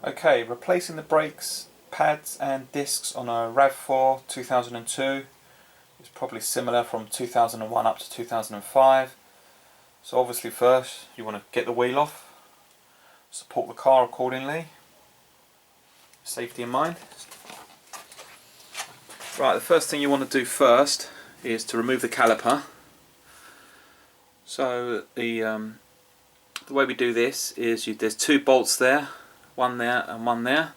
Okay, replacing the brakes, pads and discs on a RAV4 2002. It's probably similar from 2001 up to 2005. So obviously first you want to get the wheel off, support the car accordingly, safety in mind. Right, the first thing you want to do first is to remove the caliper. So the way we do this is there's two bolts there, one there and one there.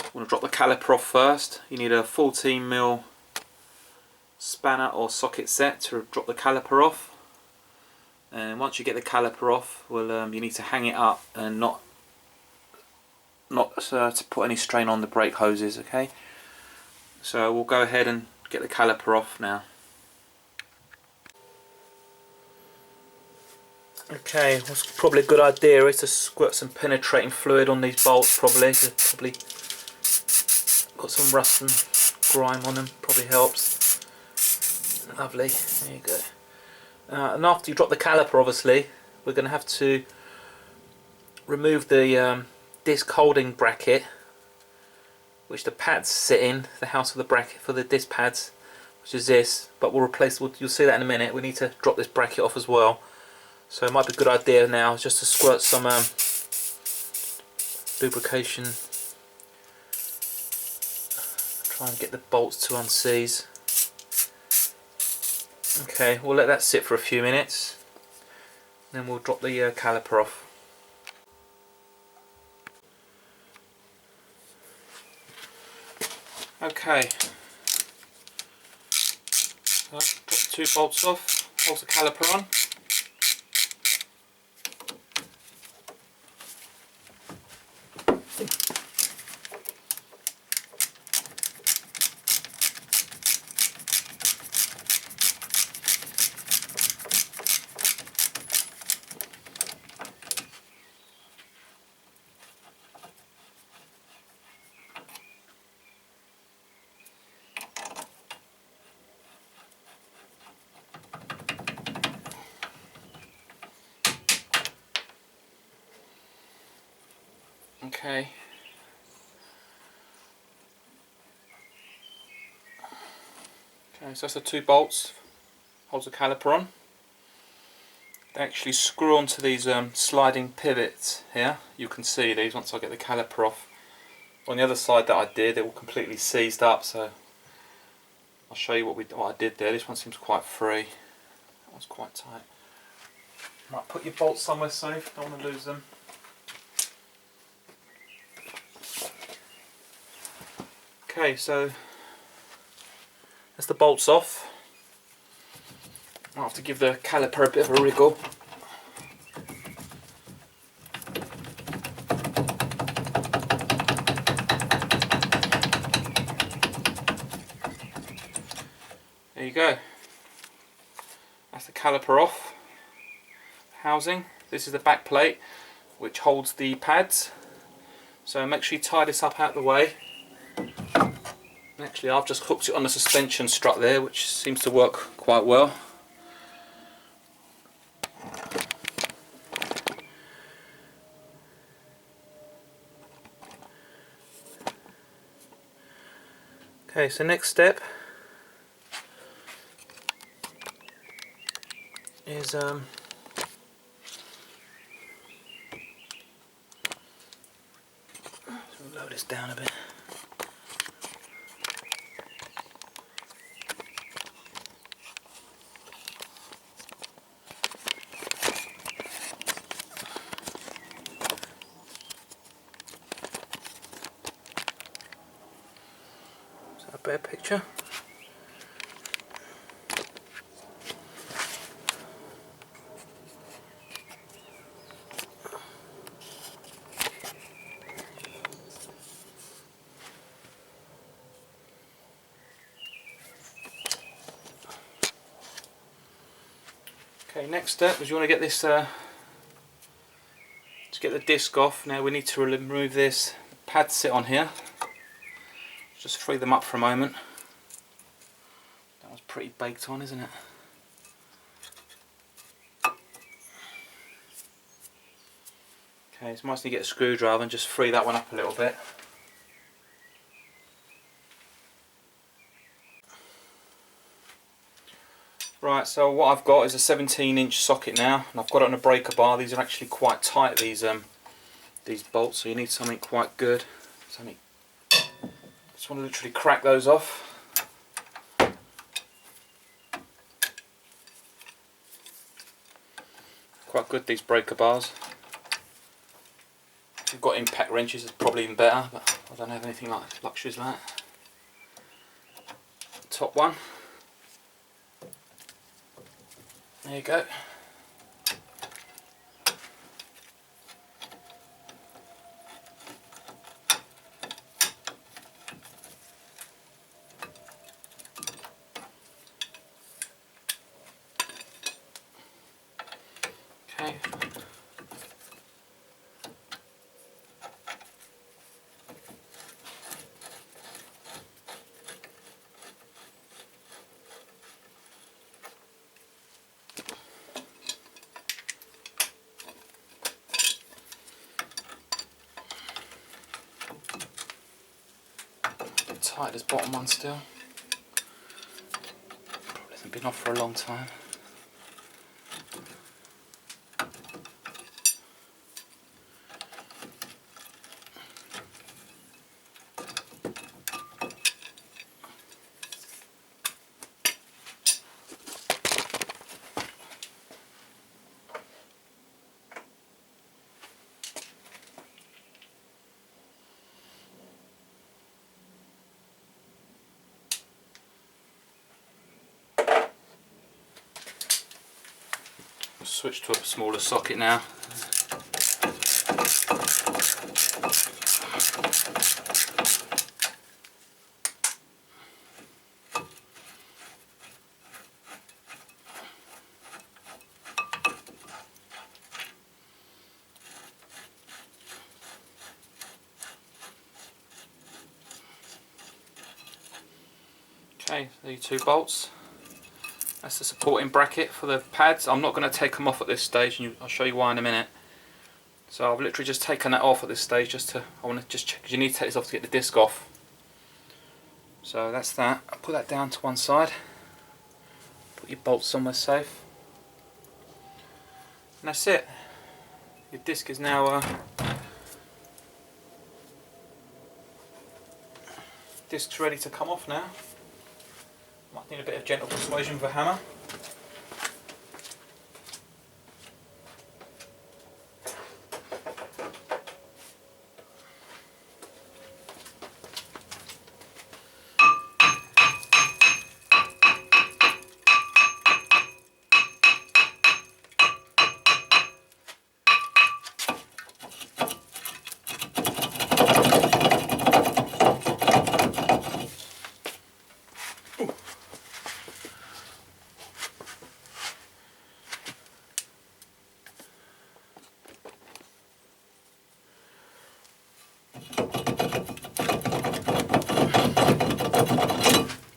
You want to drop the caliper off first. You need a 14mm spanner or socket set to drop the caliper off. And once you get the caliper off, well, you need to hang it up and not to put any strain on the brake hoses. Okay. So we'll go ahead and get the caliper off now. Okay, what's probably a good idea is to squirt some penetrating fluid on these bolts. Probably got some rust and grime on them. Probably helps. Lovely. There you go. And after you drop the caliper, obviously, we're going to have to remove the disc holding bracket, which the pads sit in, the house of the bracket for the disc pads, which is this. But we'll replace. You'll see that in a minute. We need to drop this bracket off as well. So it might be a good idea now just to squirt some lubrication. Try and get the bolts to unseize. Okay, we'll let that sit for a few minutes. Then we'll drop the caliper off. Okay. So drop the two bolts off, hold the caliper on. Okay. Okay, so that's the two bolts, holds the caliper on. They actually screw onto these sliding pivots here. You can see these once I get the caliper off. On the other side that I did, they were completely seized up, so I'll show you what I did there. This one seems quite free. That one's quite tight. Might put your bolts somewhere safe, don't want to lose them. Okay, so that's the bolts off. I'll have to give the caliper a bit of a wriggle. There you go. That's the caliper off. Housing. This is the back plate which holds the pads. So make sure you tie this up out the way. Actually, I've just hooked it on the suspension strut there, which seems to work quite well. Okay, so next step is load this down a bit. Is that a better picture? Okay, next step is you want to get this, to get the disc off. Now we need to remove this. The pads sit on here. Just free them up for a moment. That was pretty baked on, isn't it? Okay, it's nice to get a screwdriver and just free that one up a little bit. Right, so what I've got is a 17-inch socket now, and I've got it on a breaker bar. These are actually quite tight, these bolts, so you need something quite good. Just want to literally crack those off. Quite good, these breaker bars. If you've got impact wrenches, it's probably even better, but I don't have anything like luxuries like that. Top one. There you go. Okay. Tight, this bottom one still. Probably hasn't been off for a long time. Switch to a smaller socket now. Okay, these two bolts. That's the supporting bracket for the pads. I'm not going to take them off at this stage, and I'll show you why in a minute. So I've literally just taken that off at this stage I want to just check, because you need to take this off to get the disc off. So that's that. I'll put that down to one side. Put your bolts somewhere safe. And that's it. Your disc is now disc's ready to come off now. Might need a bit of gentle persuasion with a hammer.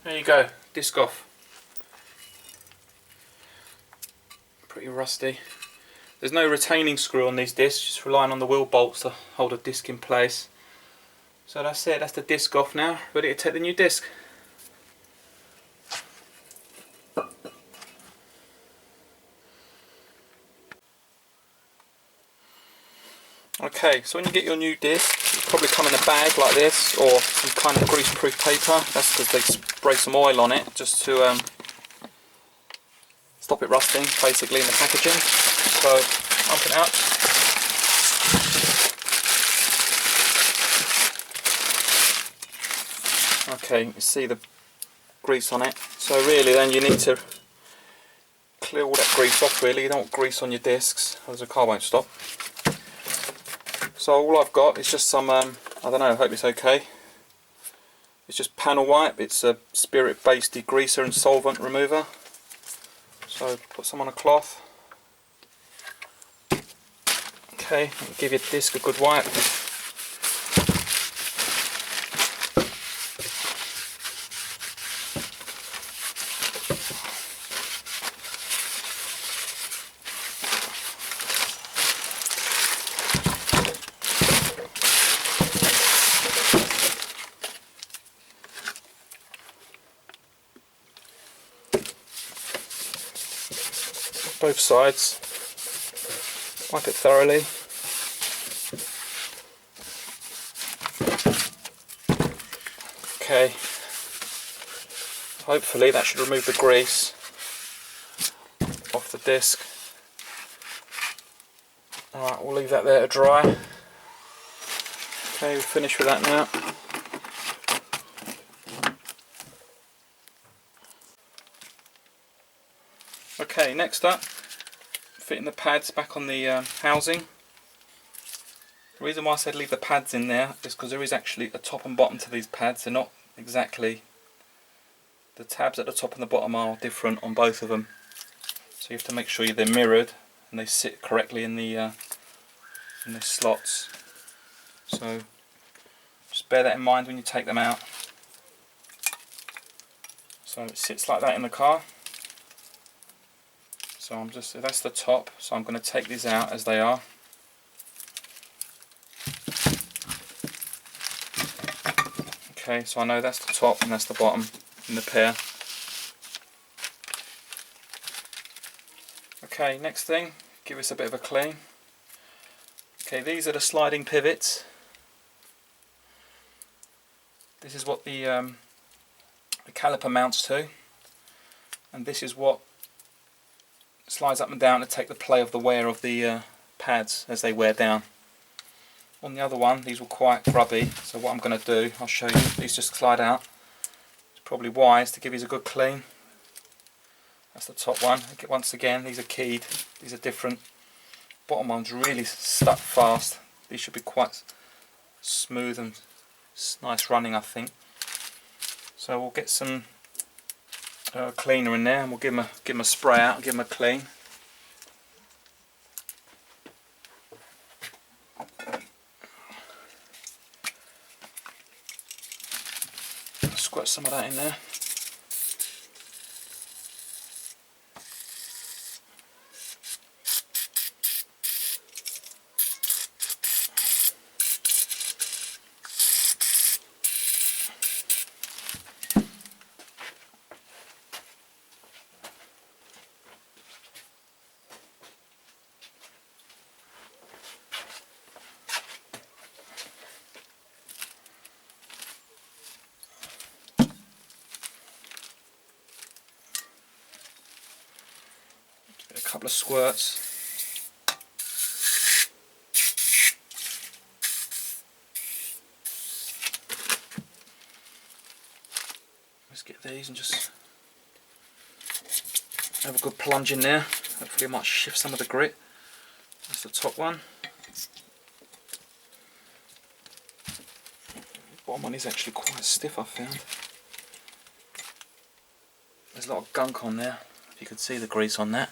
There you go, disc off. Pretty rusty. There's no retaining screw on these discs, just relying on the wheel bolts to hold a disc in place. So that's it, that's the disc off now, ready to take the new disc. Okay, so when you get your new disc, it'll probably come in a bag like this, or some kind of grease-proof paper. That's because they spray some oil on it, just to stop it rusting, basically, in the packaging. So, pump it out. Okay, you can see the grease on it. So really then you need to clear all that grease off really. You don't want grease on your discs, otherwise the car won't stop. So all I've got is just some, I don't know, I hope it's okay. It's just panel wipe. It's a spirit-based degreaser and solvent remover. So put some on a cloth. Okay, give your disc a good wipe. both sides, wipe it thoroughly. Okay, hopefully that should remove the grease off the disc. Alright, we'll leave that there to dry. Okay, we're finished with that now. Okay, next up, fitting the pads back on the housing. The reason why I said leave the pads in there is because there is actually a top and bottom to these pads. They're not exactly, the tabs at the top and the bottom are different on both of them. So you have to make sure they're mirrored and they sit correctly in the slots. So just bear that in mind when you take them out. So it sits like that in the car. So that's the top, so I'm going to take these out as they are. Okay, so I know that's the top and that's the bottom in the pair. Okay, next thing, give us a bit of a clean. Okay, these are the sliding pivots. This is what the caliper mounts to, and this is what slides up and down to take the play of the wear of the pads as they wear down. On the other one, these were quite grubby, so what I'm going to do, I'll show you, these just slide out. It's probably wise to give these a good clean. That's the top one. Once again, these are keyed, these are different. Bottom one's really stuck fast. These should be quite smooth and nice running, I think. So we'll get some cleaner in there and we'll give them a spray out and give them a clean. Squirt some of that in there. A couple of squirts. Let's get these and just have a good plunge in there. Hopefully it might shift some of the grit. That's the top one. The bottom one is actually quite stiff, I found. There's a lot of gunk on there, if you can see the grease on that.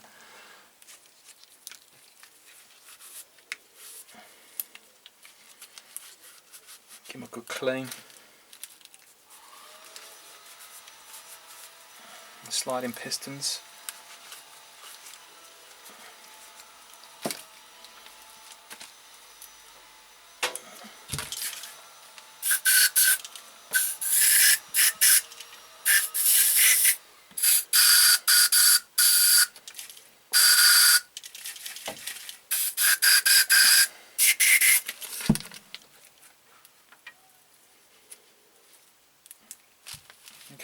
Give them a good clean. The sliding pistons.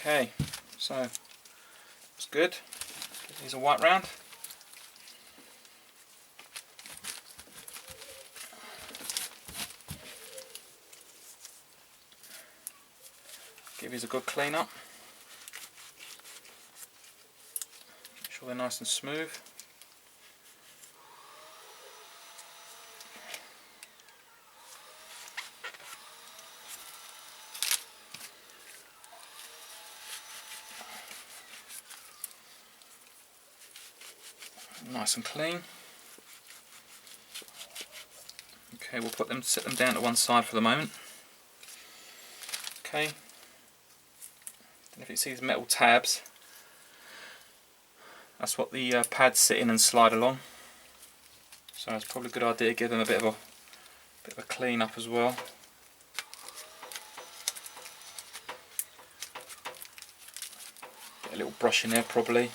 Okay, so it's good. Give these a wipe round. Give these a good clean up. Make sure they're nice and smooth. Nice and clean. Okay, we'll set them down to one side for the moment. Okay. And if you see these metal tabs, that's what the pads sit in and slide along. So it's probably a good idea to give them a bit of a clean up as well. Get a little brush in there probably.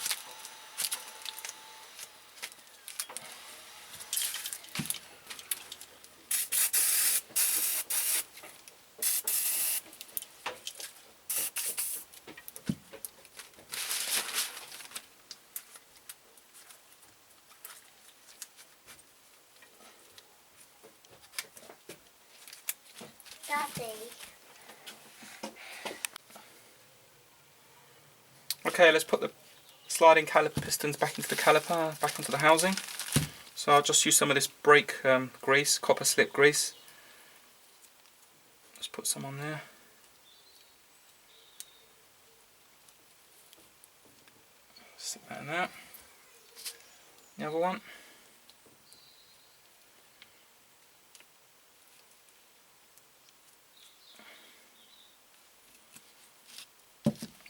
Okay, let's put the sliding caliper pistons back into the caliper, back onto the housing. So I'll just use some of this brake grease, copper slip grease. Let's put some on there. Stick that in there. The other one.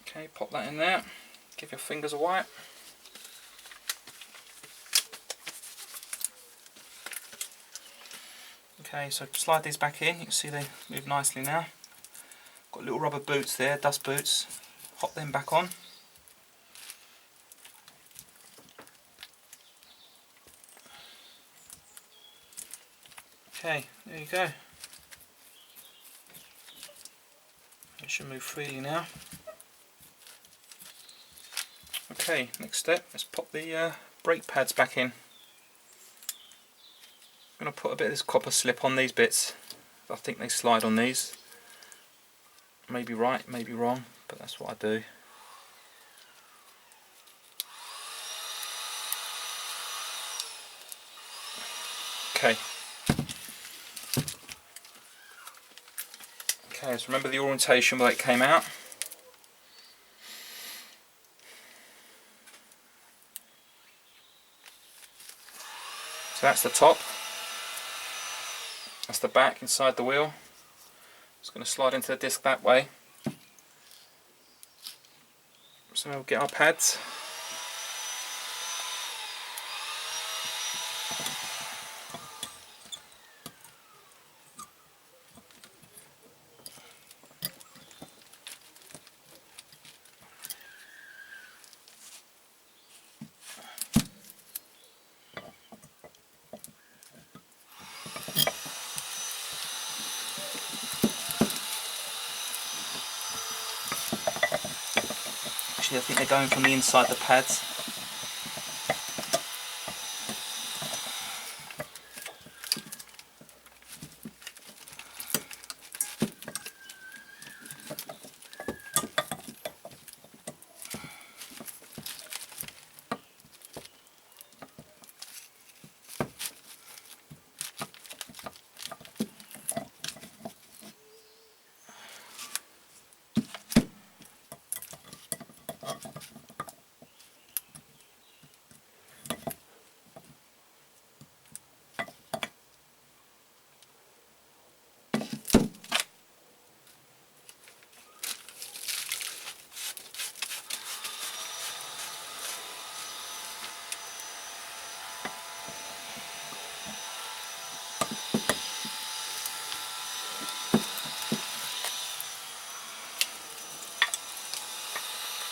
Okay, pop that in there. Give your fingers a wipe. Okay, so slide these back in. You can see they move nicely now. Got little rubber boots there, dust boots. Hop them back on. Okay, there you go. It should move freely now. Okay, next step, let's pop the brake pads back in. I'm going to put a bit of this copper slip on these bits. I think they slide on these. Maybe right, maybe wrong, but that's what I do. Okay. Okay, so remember the orientation where it came out. So that's the top. That's the back inside the wheel. It's going to slide into the disc that way. So we'll get our pads. Actually, I think they're going from the inside the pads.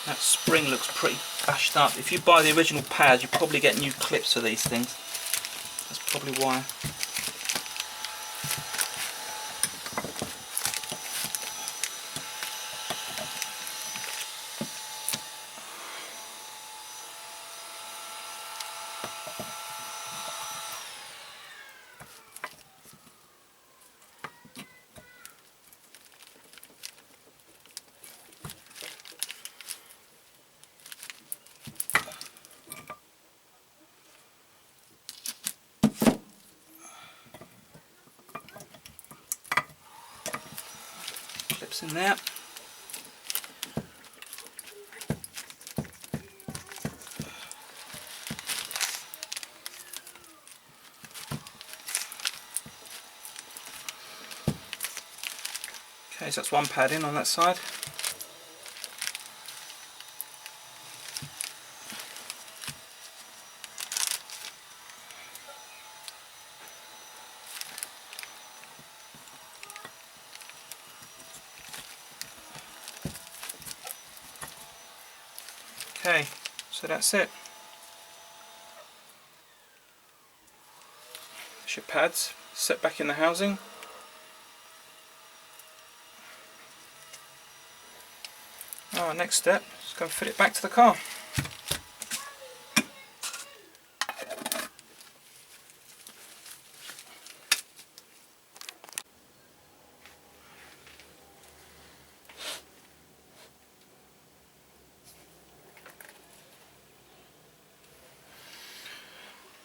That spring looks pretty bashed up. If you buy the original pads, you probably get new clips for these things. That's probably why. Clips in there. Okay, so that's one pad in on that side. Okay, so that's it. There's your pads set back in the housing. Alright, next step, just go and fit it back to the car.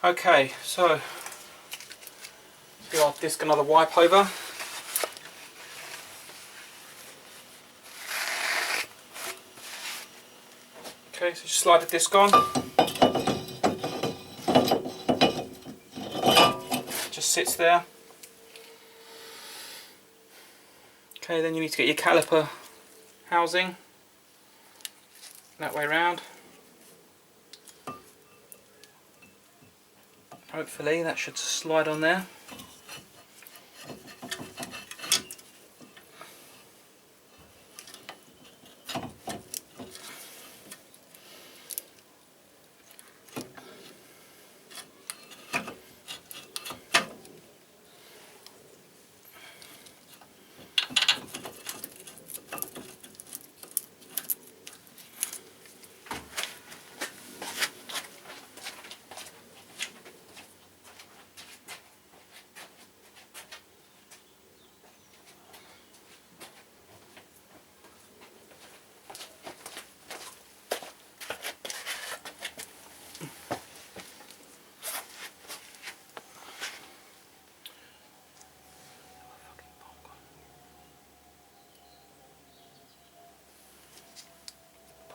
Okay, so give our disc another wipe over. Okay, so just slide the disc on. It just sits there. Okay, then you need to get your caliper housing that way round. Hopefully that should slide on there.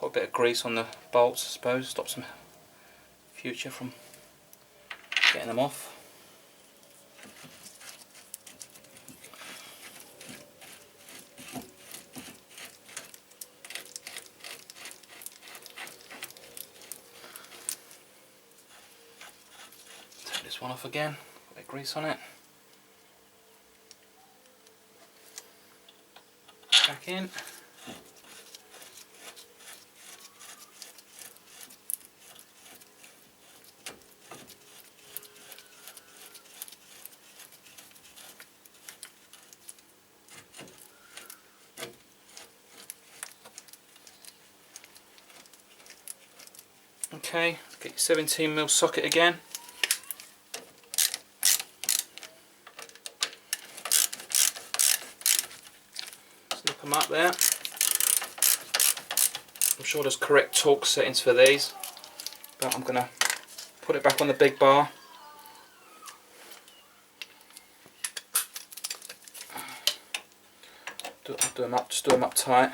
Put a bit of grease on the bolts, I suppose, stop some future from getting them off. Take this one off again, put a bit of grease on it. Back in. Okay, get your 17mm socket again. Snip them up there. I'm sure there's correct torque settings for these, but I'm going to put it back on the big bar. Just do them up tight.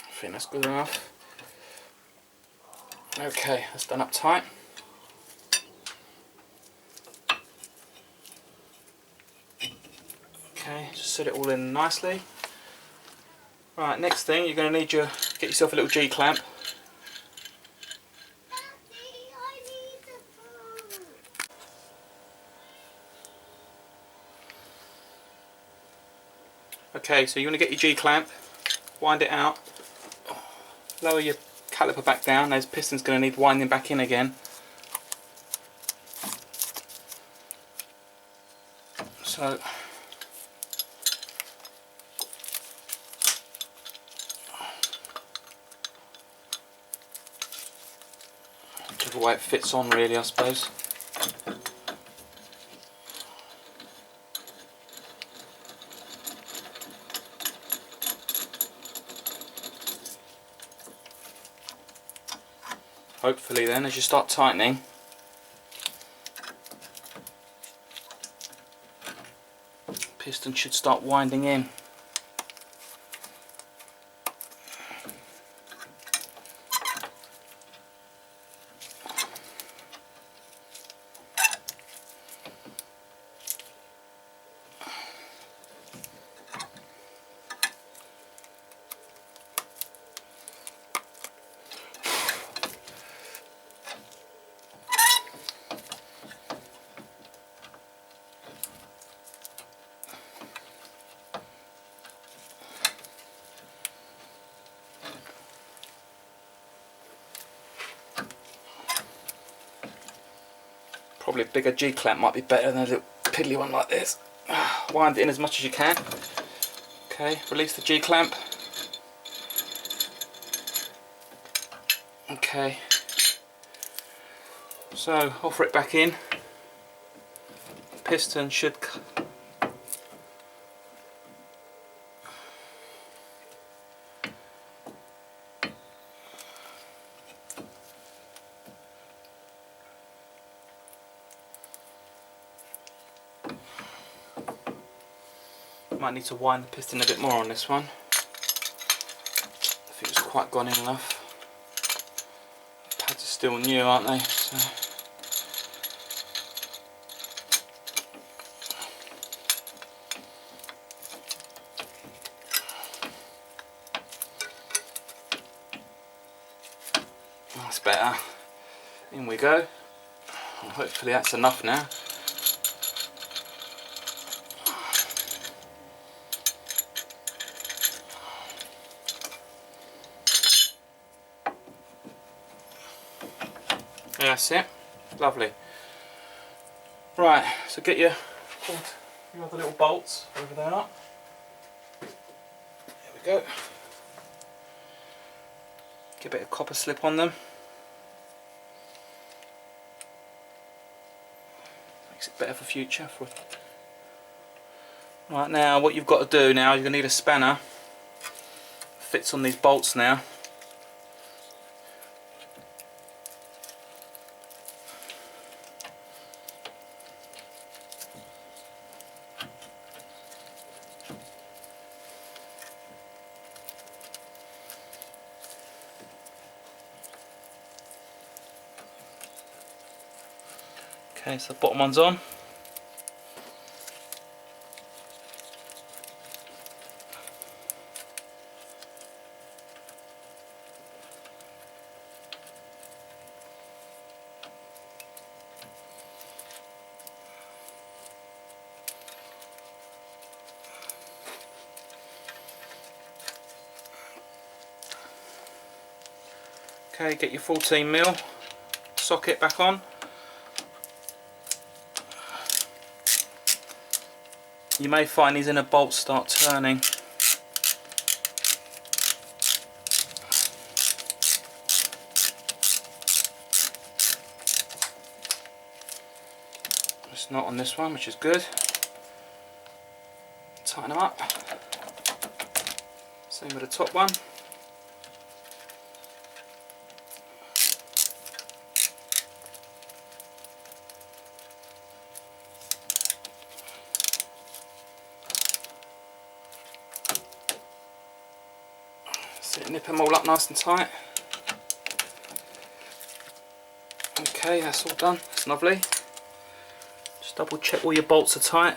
I think that's good enough. Okay, that's done up tight. Okay, just set it all in nicely. Right, next thing you're going to need get yourself a little G-clamp. Okay, so you're going to get your G-clamp, wind it out, lower your caliper back down. Those pistons going to need winding back in again. So whichever way it fits on, really, I suppose. Hopefully then, as you start tightening, piston should start winding in. Probably a bigger G-clamp might be better than a little piddly one like this. Wind it in as much as you can. Okay, release the G-clamp. Okay, so offer it back in. Piston should Might need to wind the piston a bit more on this one. I think it's quite gone in enough. Pads are still new, aren't they? So. That's better. In we go. Well, hopefully that's enough now. Yeah, that's it. Lovely. Right, so get your other little bolts, wherever they are. There we go. Get a bit of copper slip on them. Makes it better for future. Right, now what you've got to do now, you're going to need a spanner. Fits on these bolts now. Okay, so the bottom one's on. Okay, get your 14mm socket back on. You may find these inner bolts start turning. It's not on this one, which is good. Tighten them up. Same with the top one. Nip them all up nice and tight. Okay, that's all done. That's lovely. Just double check all your bolts are tight.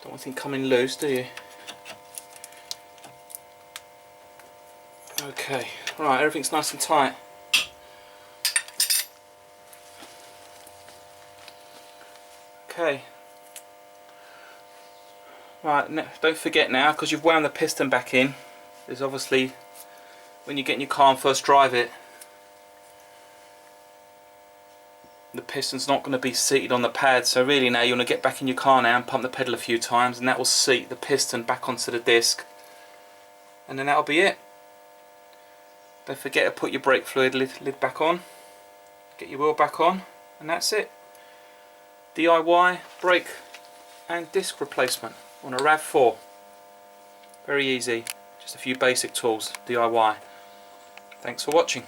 Don't want anything coming loose, do you? Okay, right, everything's nice and tight. Okay. Right, don't forget now, because you've wound the piston back in, there's obviously, when you get in your car and first drive it, the piston's not going to be seated on the pad, so really now you want to get back in your car now and pump the pedal a few times, and that will seat the piston back onto the disc, and then that'll be it. Don't forget to put your brake fluid lid back on, get your wheel back on, and that's it. DIY brake and disc replacement on a RAV4. Very easy, just a few basic tools, DIY. Thanks for watching.